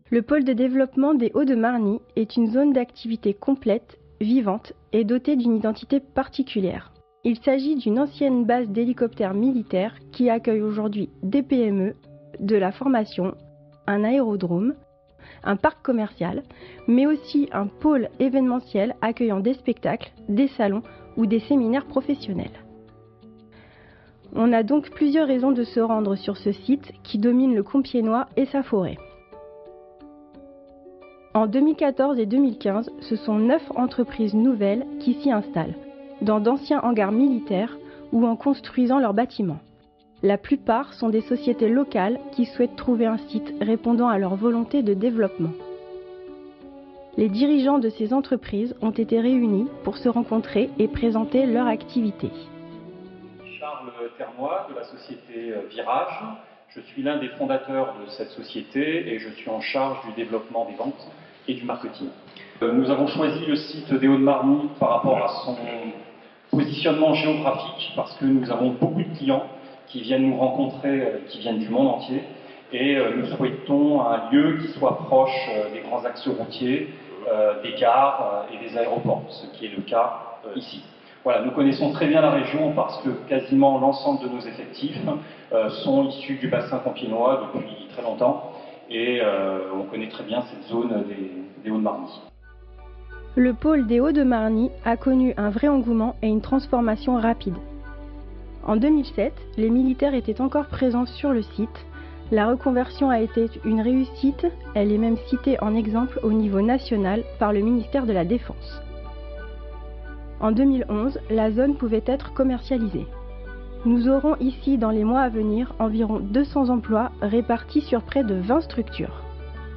Le pôle de développement des Hauts-de-Marny est une zone d'activité complète, vivante et dotée d'une identité particulière. Il s'agit d'une ancienne base d'hélicoptères militaires qui accueille aujourd'hui des PME, de la formation, un aérodrome, un parc commercial, mais aussi un pôle événementiel accueillant des spectacles, des salons ou des séminaires professionnels. On a donc plusieurs raisons de se rendre sur ce site qui domine le Compiègnois et sa forêt. En 2014 et 2015, ce sont 9 entreprises nouvelles qui s'y installent, dans d'anciens hangars militaires ou en construisant leurs bâtiments. La plupart sont des sociétés locales qui souhaitent trouver un site répondant à leur volonté de développement. Les dirigeants de ces entreprises ont été réunis pour se rencontrer et présenter leur activité. Charles Termois de la société Virage. Je suis l'un des fondateurs de cette société et je suis en charge du développement des ventes et du marketing. Nous avons choisi le site des Hauts-de-Marny par rapport à son positionnement géographique parce que nous avons beaucoup de clients qui viennent nous rencontrer, qui viennent du monde entier et nous souhaitons un lieu qui soit proche des grands axes routiers, des gares et des aéroports, ce qui est le cas ici. Voilà, nous connaissons très bien la région parce que quasiment l'ensemble de nos effectifs sont issus du bassin compiègnois depuis très longtemps et on connaît très bien cette zone des Hauts-de-Marny. Le pôle des Hauts-de-Marny a connu un vrai engouement et une transformation rapide. En 2007, les militaires étaient encore présents sur le site. La reconversion a été une réussite, elle est même citée en exemple au niveau national par le ministère de la Défense. En 2011, la zone pouvait être commercialisée. Nous aurons ici dans les mois à venir environ 200 emplois répartis sur près de 20 structures.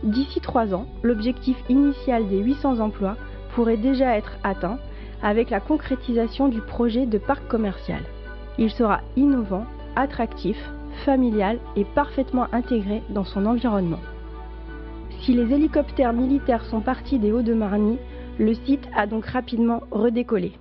D'ici 3 ans, l'objectif initial des 800 emplois pourrait déjà être atteint avec la concrétisation du projet de parc commercial. Il sera innovant, attractif, familial et parfaitement intégré dans son environnement. Si les hélicoptères militaires sont partis des Hauts-de-Marny, le site a donc rapidement redécollé.